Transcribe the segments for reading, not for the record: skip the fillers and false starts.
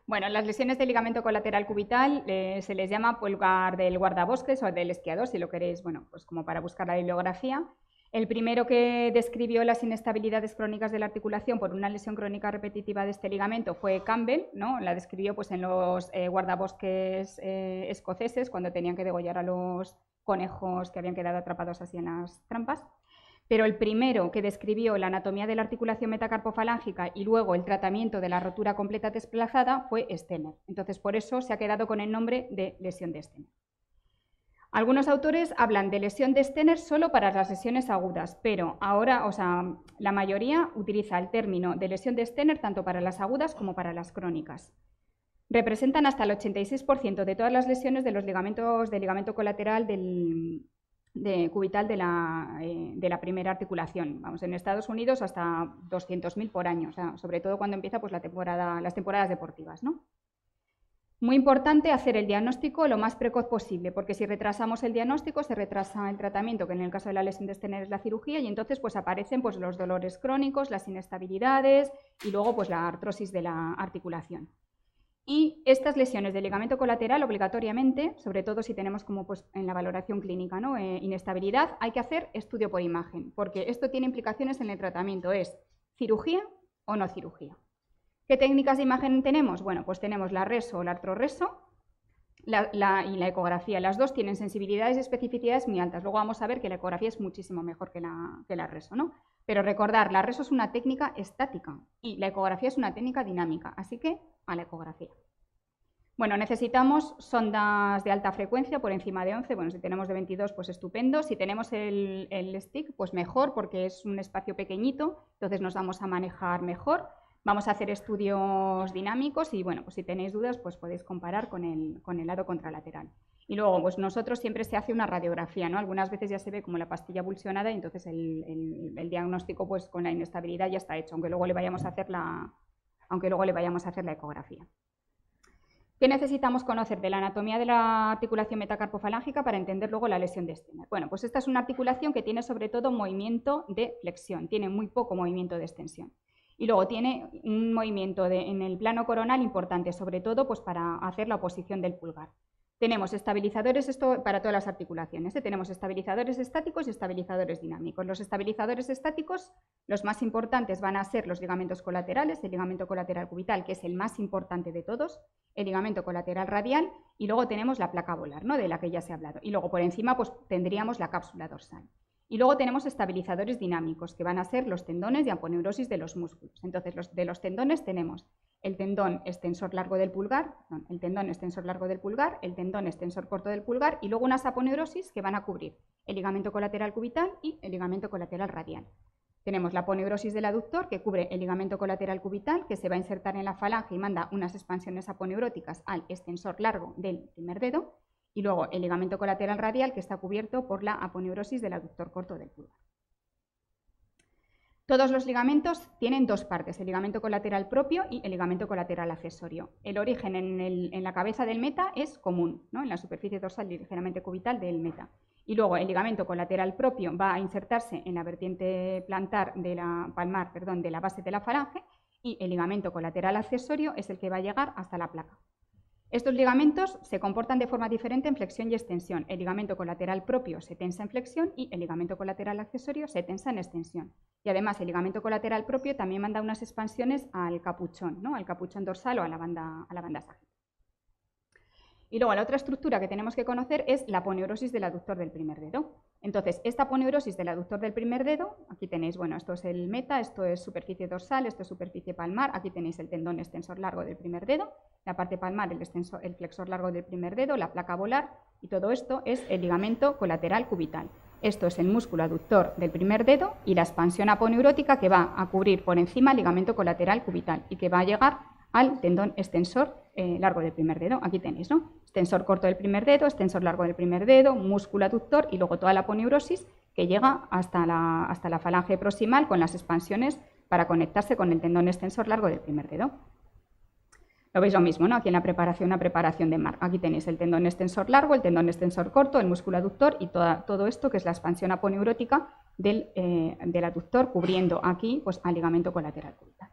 Bueno, las lesiones del ligamento colateral cubital se les llama pulgar del guardabosques o del esquiador, si lo queréis, bueno, pues como para buscar la bibliografía. El primero que describió las inestabilidades crónicas de la articulación por una lesión crónica repetitiva de este ligamento fue Campbell, ¿no? La describió pues, en los guardabosques escoceses, cuando tenían que degollar a los conejos que habían quedado atrapados así en las trampas. Pero el primero que describió la anatomía de la articulación metacarpofalángica y luego el tratamiento de la rotura completa desplazada fue Stenner. Entonces, por eso se ha quedado con el nombre de lesión de Stenner. Algunos autores hablan de lesión de Stenner solo para las lesiones agudas, pero ahora, la mayoría utiliza el término de lesión de Stenner tanto para las agudas como para las crónicas. Representan hasta el 86% de todas las lesiones de los ligamentos del ligamento colateral cubital de la primera articulación. Vamos, en Estados Unidos hasta 200.000 por año, sobre todo cuando empieza pues, las temporadas deportivas, ¿no? Muy importante hacer el diagnóstico lo más precoz posible, porque si retrasamos el diagnóstico se retrasa el tratamiento, que en el caso de la lesión de Stenner es la cirugía, y entonces pues, aparecen pues, los dolores crónicos, las inestabilidades y luego pues, la artrosis de la articulación. Y estas lesiones del ligamento colateral, obligatoriamente, sobre todo si tenemos como pues, en la valoración clínica, ¿no? Inestabilidad, hay que hacer estudio por imagen, porque esto tiene implicaciones en el tratamiento, es cirugía o no cirugía. ¿Qué técnicas de imagen tenemos? Bueno, pues tenemos la reso o la artroreso y la ecografía. Las dos tienen sensibilidades y especificidades muy altas. Luego vamos a ver que la ecografía es muchísimo mejor que la reso, ¿no? Pero recordar, la reso es una técnica estática y la ecografía es una técnica dinámica, así que a la ecografía. Bueno, necesitamos sondas de alta frecuencia por encima de 11, bueno, si tenemos de 22, pues estupendo. Si tenemos el stick, pues mejor, porque es un espacio pequeñito, entonces nos vamos a manejar mejor. Vamos a hacer estudios dinámicos y, bueno, pues si tenéis dudas, pues podéis comparar con el lado contralateral. Y luego, pues nosotros siempre se hace una radiografía, ¿no? Algunas veces ya se ve como la pastilla avulsionada y entonces el diagnóstico, pues con la inestabilidad ya está hecho, aunque luego le vayamos a hacer la ecografía. ¿Qué necesitamos conocer de la anatomía de la articulación metacarpofalángica para entender luego la lesión de Stenner? Bueno, pues esta es una articulación que tiene sobre todo movimiento de flexión, tiene muy poco movimiento de extensión. Y luego tiene un movimiento en el plano coronal importante, sobre todo pues, para hacer la oposición del pulgar. Tenemos estabilizadores, esto para todas las articulaciones, tenemos estabilizadores estáticos y estabilizadores dinámicos. Los estabilizadores estáticos, los más importantes van a ser los ligamentos colaterales, el ligamento colateral cubital, que es el más importante de todos, el ligamento colateral radial, y luego tenemos la placa volar, ¿no? De la que ya se ha hablado. Y luego por encima pues, tendríamos la cápsula dorsal. Y luego tenemos estabilizadores dinámicos, que van a ser los tendones de aponeurosis de los músculos. Entonces, de los tendones tenemos el tendón extensor largo del pulgar, el tendón extensor largo del pulgar, el tendón extensor corto del pulgar y luego unas aponeurosis que van a cubrir el ligamento colateral cubital y el ligamento colateral radial. Tenemos la aponeurosis del aductor, que cubre el ligamento colateral cubital, que se va a insertar en la falange y manda unas expansiones aponeuróticas al extensor largo del primer dedo. Y luego el ligamento colateral radial, que está cubierto por la aponeurosis del aductor corto del pulgar. Todos los ligamentos tienen dos partes, el ligamento colateral propio y el ligamento colateral accesorio. El origen en la cabeza del meta es común, ¿no? En la superficie dorsal y ligeramente cubital del meta. Y luego el ligamento colateral propio va a insertarse en la vertiente plantar de la base de la falange, y el ligamento colateral accesorio es el que va a llegar hasta la placa. Estos ligamentos se comportan de forma diferente en flexión y extensión. El ligamento colateral propio se tensa en flexión y el ligamento colateral accesorio se tensa en extensión. Y además el ligamento colateral propio también manda unas expansiones al capuchón, ¿no? Al capuchón dorsal o a la banda sagittal. Y luego la otra estructura que tenemos que conocer es la aponeurosis del aductor del primer dedo. Entonces, esta aponeurosis del aductor del primer dedo, aquí tenéis, bueno, esto es el meta, esto es superficie dorsal, esto es superficie palmar, aquí tenéis el tendón extensor largo del primer dedo, la parte palmar, el flexor largo del primer dedo, la placa volar, y todo esto es el ligamento colateral cubital. Esto es el músculo aductor del primer dedo y la expansión aponeurótica que va a cubrir por encima el ligamento colateral cubital y que va a llegar al tendón extensor largo del primer dedo. Aquí tenéis, ¿no? Extensor corto del primer dedo, extensor largo del primer dedo, músculo aductor y luego toda la aponeurosis que llega hasta la falange proximal con las expansiones para conectarse con el tendón extensor largo del primer dedo. Lo veis lo mismo, ¿no? Aquí en la preparación, una preparación de marco. Aquí tenéis el tendón extensor largo, el tendón extensor corto, el músculo aductor y todo esto que es la expansión aponeurótica del aductor cubriendo aquí pues, al ligamento colateral cubital.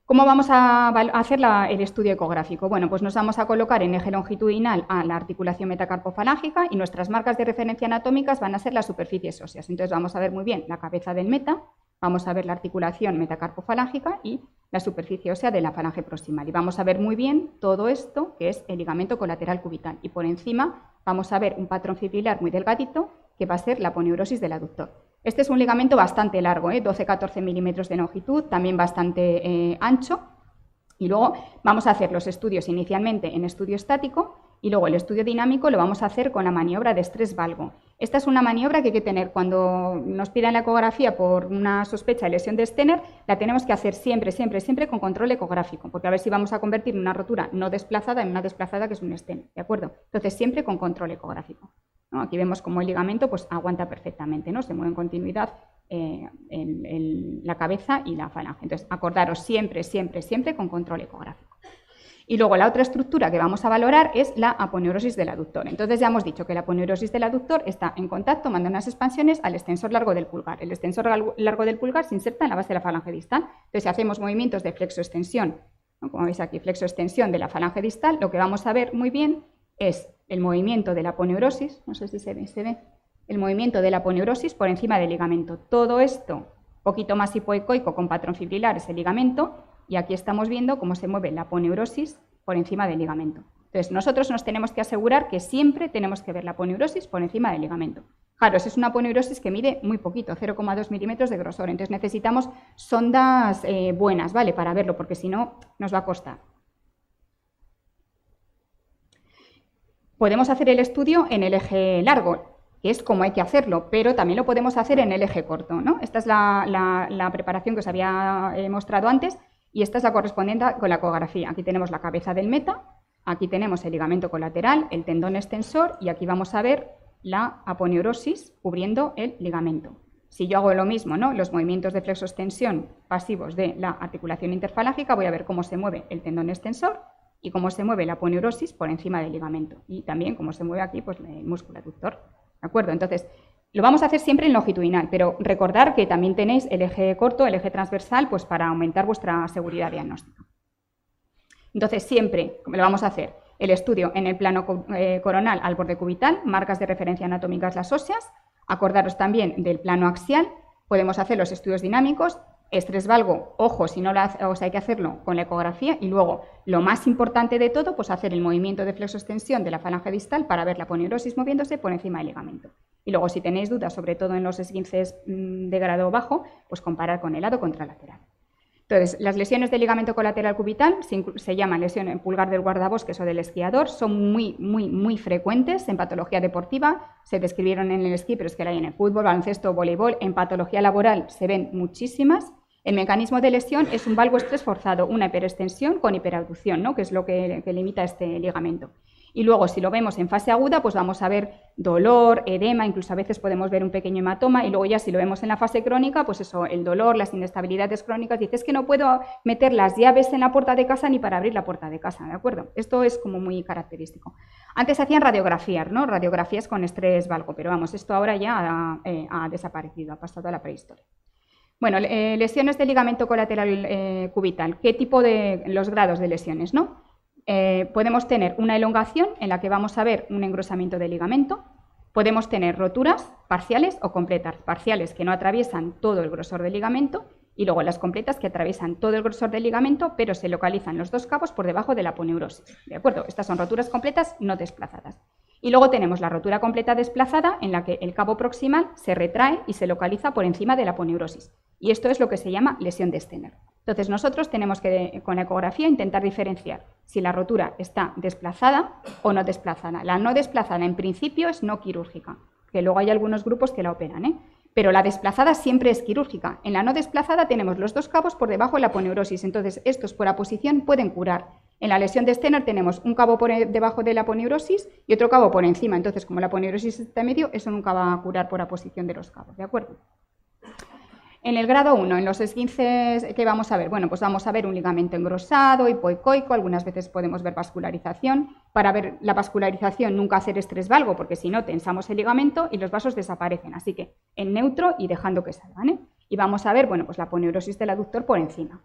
¿Cómo vamos a hacer el estudio ecográfico? Bueno, pues nos vamos a colocar en eje longitudinal a la articulación metacarpofalángica y nuestras marcas de referencia anatómicas van a ser las superficies óseas. Entonces vamos a ver muy bien la cabeza del meta, vamos a ver la articulación metacarpofalángica y la superficie ósea de la falange proximal. Y vamos a ver muy bien todo esto, que es el ligamento colateral cubital. Y por encima vamos a ver un patrón fibrilar muy delgadito, que va a ser la aponeurosis del aductor. Este es un ligamento bastante largo, 12-14 milímetros de longitud, también bastante ancho. Y luego vamos a hacer los estudios inicialmente en estudio estático y luego el estudio dinámico lo vamos a hacer con la maniobra de estrés valgo. Esta es una maniobra que hay que tener cuando nos pidan la ecografía por una sospecha de lesión de Stener, la tenemos que hacer siempre, siempre, siempre con control ecográfico, porque a ver si vamos a convertir una rotura no desplazada en una desplazada que es un Stener, ¿de acuerdo? Entonces siempre con control ecográfico, ¿no? Aquí vemos cómo el ligamento pues, aguanta perfectamente, ¿no? Se mueve en continuidad la cabeza y la falange. Entonces, acordaros siempre, siempre, siempre con control ecográfico. Y luego la otra estructura que vamos a valorar es la aponeurosis del aductor. Entonces ya hemos dicho que la aponeurosis del aductor está en contacto, manda unas expansiones al extensor largo del pulgar. El extensor largo del pulgar se inserta en la base de la falange distal. Entonces si hacemos movimientos de flexoextensión, ¿no? Como veis aquí, flexoextensión de la falange distal, lo que vamos a ver muy bien es el movimiento de la aponeurosis, no sé si se ve, el movimiento de la aponeurosis por encima del ligamento. Todo esto, poquito más hipoecoico con patrón fibrilar, es el ligamento, y aquí estamos viendo cómo se mueve la aponeurosis por encima del ligamento. Entonces, nosotros nos tenemos que asegurar que siempre tenemos que ver la aponeurosis por encima del ligamento. Claro, es una aponeurosis que mide muy poquito, 0,2 milímetros de grosor, entonces necesitamos sondas buenas, ¿vale?, para verlo, porque si no, nos va a costar. Podemos hacer el estudio en el eje largo, que es como hay que hacerlo, pero también lo podemos hacer en el eje corto, ¿no? Esta es la preparación que os había mostrado antes y esta es la correspondiente con la ecografía. Aquí tenemos la cabeza del meta, aquí tenemos el ligamento colateral, el tendón extensor y aquí vamos a ver la aponeurosis cubriendo el ligamento. Si yo hago lo mismo, ¿no?, los movimientos de flexoextensión pasivos de la articulación interfalángica, voy a ver cómo se mueve el tendón extensor y cómo se mueve la aponeurosis por encima del ligamento y también cómo se mueve aquí pues, el músculo aductor. ¿De acuerdo? Entonces, lo vamos a hacer siempre en longitudinal, pero recordar que también tenéis el eje corto, el eje transversal, pues para aumentar vuestra seguridad diagnóstica. Entonces, siempre lo vamos a hacer el estudio en el plano coronal al borde cubital, marcas de referencia anatómicas las óseas, acordaros también del plano axial, podemos hacer los estudios dinámicos, estrés valgo, ojo, si no lo hay que hacerlo con la ecografía y luego, lo más importante de todo, pues hacer el movimiento de flexoextensión de la falange distal para ver la aponeurosis moviéndose por encima del ligamento. Y luego, si tenéis dudas, sobre todo en los esguinces de grado bajo, pues comparar con el lado contralateral. Entonces, las lesiones del ligamento colateral cubital se llaman lesión en pulgar del guardabosques o del esquiador, son muy frecuentes en patología deportiva, se describieron en el esquí, pero es que la hay en el fútbol, baloncesto, voleibol, en patología laboral se ven muchísimas. El mecanismo de lesión es un valgo estrés forzado, una hiperextensión con hiperabducción, ¿no?, que es lo que limita este ligamento. Y luego, si lo vemos en fase aguda, pues vamos a ver dolor, edema, incluso a veces podemos ver un pequeño hematoma, y luego ya si lo vemos en la fase crónica, pues eso, el dolor, las inestabilidades crónicas, dices que no puedo meter las llaves en la puerta de casa ni para abrir la puerta de casa, ¿de acuerdo? Esto es como muy característico. Antes hacían radiografías, ¿no?, radiografías con estrés valgo, pero vamos, esto ahora ya ha desaparecido, ha pasado a la prehistoria. Bueno, lesiones del ligamento colateral cubital, ¿qué tipo de los grados de lesiones, no? Podemos tener una elongación en la que vamos a ver un engrosamiento del ligamento, podemos tener roturas parciales o completas, parciales que no atraviesan todo el grosor del ligamento y luego las completas que atraviesan todo el grosor del ligamento pero se localizan los dos cabos por debajo de la aponeurosis, ¿de acuerdo? Estas son roturas completas no desplazadas. Y luego tenemos la rotura completa desplazada en la que el cabo proximal se retrae y se localiza por encima de la aponeurosis. Y esto es lo que se llama lesión de Stener. Entonces nosotros tenemos que, con la ecografía, intentar diferenciar si la rotura está desplazada o no desplazada. La no desplazada en principio es no quirúrgica, que luego hay algunos grupos que la operan, pero la desplazada siempre es quirúrgica. En la no desplazada tenemos los dos cabos por debajo de la aponeurosis, entonces estos por aposición pueden curar. En la lesión de Stener tenemos un cabo por debajo de la aponeurosis y otro cabo por encima, entonces como la aponeurosis está en medio, eso nunca va a curar por aposición de los cabos, ¿de acuerdo? En el grado 1, en los esguinces, ¿qué vamos a ver? Bueno, pues vamos a ver un ligamento engrosado, hipoecoico, algunas veces podemos ver vascularización. Para ver la vascularización, nunca hacer estrés valgo, porque si no, tensamos el ligamento y los vasos desaparecen. Así que en neutro y dejando que salgan, Y vamos a ver, bueno, pues la aponeurosis del aductor por encima.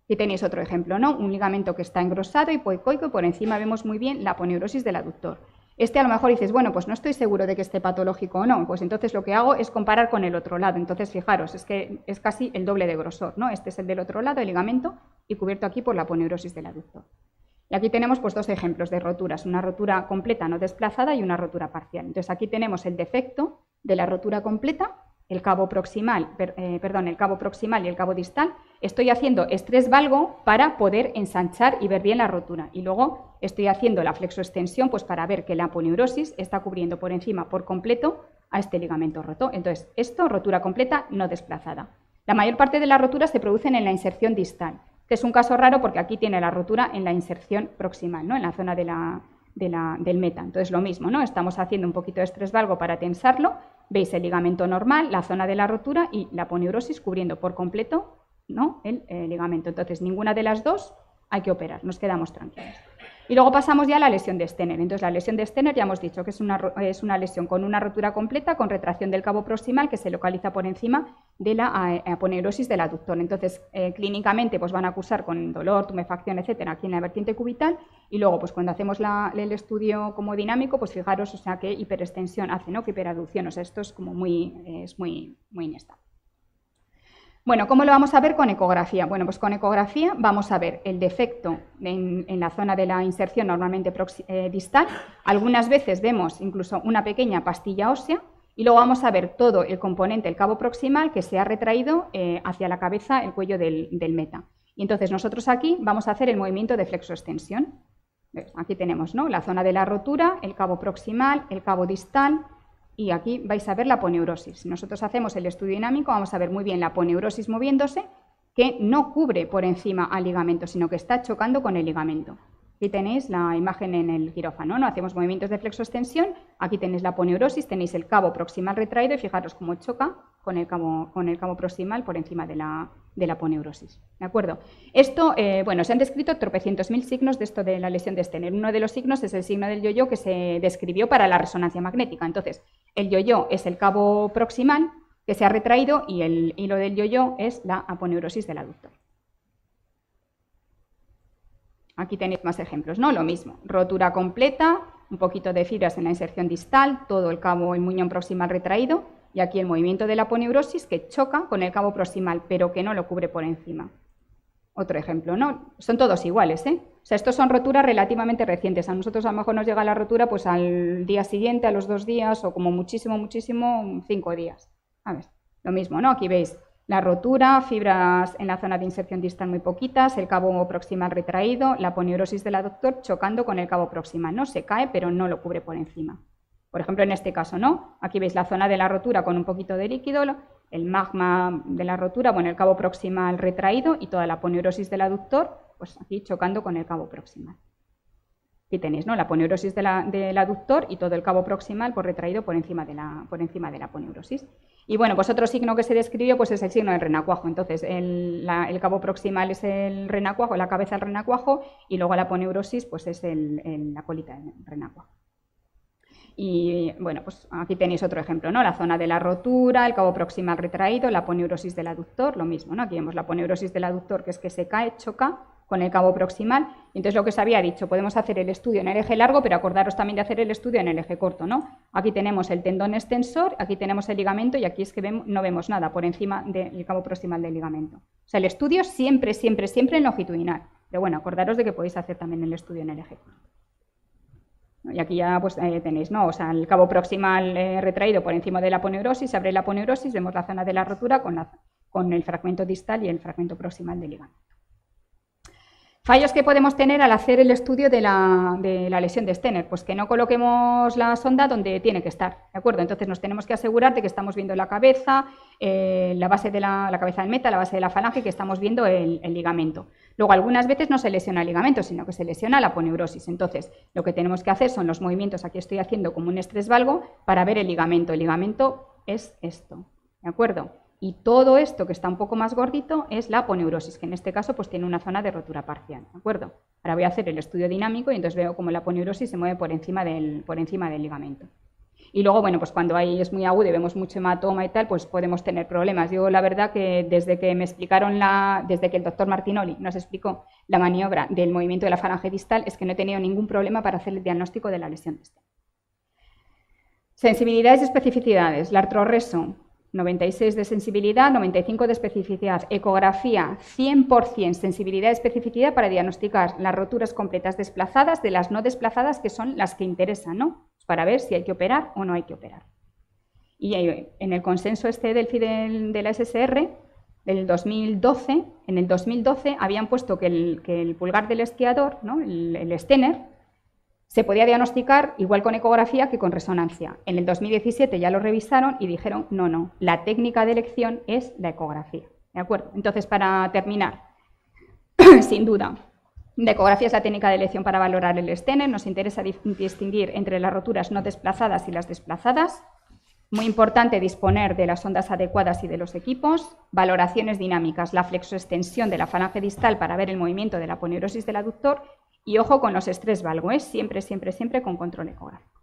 Aquí tenéis otro ejemplo, ¿no? Un ligamento que está engrosado, hipoicoico, y por encima vemos muy bien la aponeurosis del aductor. A lo mejor dices, bueno, pues no estoy seguro de que esté patológico o no, pues entonces lo que hago es comparar con el otro lado. Entonces, fijaros, es que es casi el doble de grosor, ¿no? Este es el del otro lado, el ligamento, y cubierto aquí por la aponeurosis del aductor. Y aquí tenemos pues dos ejemplos de roturas, una rotura completa no desplazada y una rotura parcial. Entonces, aquí tenemos el defecto de la rotura completa, el cabo proximal y el cabo distal. Estoy haciendo estrés valgo para poder ensanchar y ver bien la rotura. Y luego estoy haciendo la flexoextensión pues para ver que la aponeurosis está cubriendo por encima, por completo, a este ligamento roto. Entonces, esto, rotura completa no desplazada. La mayor parte de las roturas se producen en la inserción distal, que es un caso raro porque aquí tiene la rotura en la inserción proximal, ¿no? En la zona del meta. Entonces, lo mismo, ¿no? Estamos haciendo un poquito de estrés valgo para tensarlo. Veis el ligamento normal, la zona de la rotura y la aponeurosis cubriendo por completo, ¿no? el ligamento. Entonces, ninguna de las dos hay que operar, nos quedamos tranquilos. Y luego pasamos ya a la lesión de Stener. Entonces, la lesión de Stener ya hemos dicho que es una lesión con una rotura completa, con retracción del cabo proximal que se localiza por encima de la aponeurosis del aductor. Entonces, clínicamente pues van a acusar con dolor, tumefacción, etcétera, aquí en la vertiente cubital. Y luego, pues cuando hacemos el estudio como dinámico, pues fijaros, o sea, qué hiperextensión hace, ¿no? Qué hiperaducción, o sea, esto es como muy inestable. Bueno, ¿cómo lo vamos a ver con ecografía? Bueno, pues con ecografía vamos a ver el defecto en la zona de la inserción normalmente distal. Algunas veces vemos incluso una pequeña pastilla ósea y luego vamos a ver todo el componente, el cabo proximal, que se ha retraído hacia la cabeza, el cuello del meta. Y entonces nosotros aquí vamos a hacer el movimiento de flexoextensión. Aquí tenemos, ¿no? La zona de la rotura, el cabo proximal, el cabo distal. Y aquí vais a ver la aponeurosis. Si nosotros hacemos el estudio dinámico, vamos a ver muy bien la aponeurosis moviéndose, que no cubre por encima al ligamento, sino que está chocando con el ligamento. Aquí tenéis la imagen en el quirófano, ¿no? Hacemos movimientos de flexoextensión, aquí tenéis la aponeurosis, tenéis el cabo proximal retraído y fijaros cómo choca con el cabo proximal por encima de la aponeurosis. ¿De acuerdo? Esto, bueno, se han descrito tropecientos mil signos de esto de la lesión de Stener. Uno de los signos es el signo del yo-yo que se describió para la resonancia magnética. Entonces, el yo-yo es el cabo proximal que se ha retraído y el hilo del yo-yo es la aponeurosis del aductor. Aquí tenéis más ejemplos, ¿no? Lo mismo, rotura completa, un poquito de fibras en la inserción distal, todo el cabo, el muñón proximal retraído, y aquí el movimiento de la aponeurosis que choca con el cabo proximal, pero que no lo cubre por encima. Otro ejemplo, ¿no? Son todos iguales, ¿eh? O sea, estos son roturas relativamente recientes. A nosotros a lo mejor nos llega la rotura pues al día siguiente, a los 2 días, o como muchísimo, 5 días. A ver, lo mismo, ¿no? Aquí veis la rotura, fibras en la zona de inserción distal muy poquitas, el cabo proximal retraído, la aponeurosis del aductor chocando con el cabo proximal, ¿no? Se cae, pero no lo cubre por encima. Por ejemplo, en este caso, ¿no? Aquí veis la zona de la rotura con un poquito de líquido, el magma de la rotura, bueno, el cabo proximal retraído y toda la aponeurosis del aductor, pues aquí chocando con el cabo proximal. Aquí tenéis, ¿no? La aponeurosis del aductor y todo el cabo proximal pues, retraído por encima de la aponeurosis. Y bueno, pues otro signo que se describió pues, es el signo del renacuajo. Entonces, el cabo proximal es el renacuajo, la cabeza del renacuajo, y luego la aponeurosis pues, es la colita del renacuajo. Y bueno, pues aquí tenéis otro ejemplo, ¿no? La zona de la rotura, el cabo proximal retraído, la aponeurosis del aductor, lo mismo, ¿no? Aquí vemos la aponeurosis del aductor, que es que se cae, choca con el cabo proximal. Y entonces lo que os había dicho, podemos hacer el estudio en el eje largo, pero acordaros también de hacer el estudio en el eje corto, ¿no? Aquí tenemos el tendón extensor, aquí tenemos el ligamento y aquí es que no vemos nada por encima del cabo proximal del ligamento. O sea, el estudio siempre en longitudinal. Pero bueno, acordaros de que podéis hacer también el estudio en el eje corto. Y aquí ya pues, tenéis, ¿no? O sea, el cabo proximal retraído por encima de la aponeurosis, se abre la aponeurosis, vemos la zona de la rotura con el fragmento distal y el fragmento proximal del ligamento. Fallos que podemos tener al hacer el estudio de la lesión de Stener, pues que no coloquemos la sonda donde tiene que estar, ¿de acuerdo? Entonces nos tenemos que asegurar de que estamos viendo la cabeza, la base de la cabeza del meta, la base de la falange, que estamos viendo el ligamento. Luego, algunas veces no se lesiona el ligamento, sino que se lesiona la aponeurosis. Entonces, lo que tenemos que hacer son los movimientos, aquí estoy haciendo como un estrés valgo, para ver el ligamento. El ligamento es esto, ¿de acuerdo? Y todo esto que está un poco más gordito es la aponeurosis, que en este caso pues tiene una zona de rotura parcial, ¿de acuerdo? Ahora voy a hacer el estudio dinámico y entonces veo cómo la aponeurosis se mueve por encima del ligamento. Y luego, bueno, pues cuando ahí es muy agudo y vemos mucho hematoma y tal, pues podemos tener problemas. Yo la verdad que desde que me explicaron desde que el doctor Martinoli nos explicó la maniobra del movimiento de la falange distal, es que no he tenido ningún problema para hacer el diagnóstico de la lesión distal. Sensibilidades y especificidades. La artrorreso, 96 de sensibilidad, 95 de especificidad. Ecografía, 100% sensibilidad y especificidad para diagnosticar las roturas completas desplazadas de las no desplazadas, que son las que interesan, ¿no? Para ver si hay que operar o no hay que operar. Y en el consenso de la SSR del 2012, en el 2012 habían puesto que el pulgar del esquiador, ¿no? el Stener, se podía diagnosticar igual con ecografía que con resonancia. En el 2017 ya lo revisaron y dijeron, no, la técnica de elección es la ecografía. ¿De acuerdo? Entonces, para terminar, sin duda, la ecografía es la técnica de elección para valorar el Stener. Nos interesa distinguir entre las roturas no desplazadas y las desplazadas. Muy importante disponer de las ondas adecuadas y de los equipos. Valoraciones dinámicas, la flexoextensión de la falange distal para ver el movimiento de la aponeurosis del aductor. Y ojo con los estrés valgo, siempre con control ecográfico.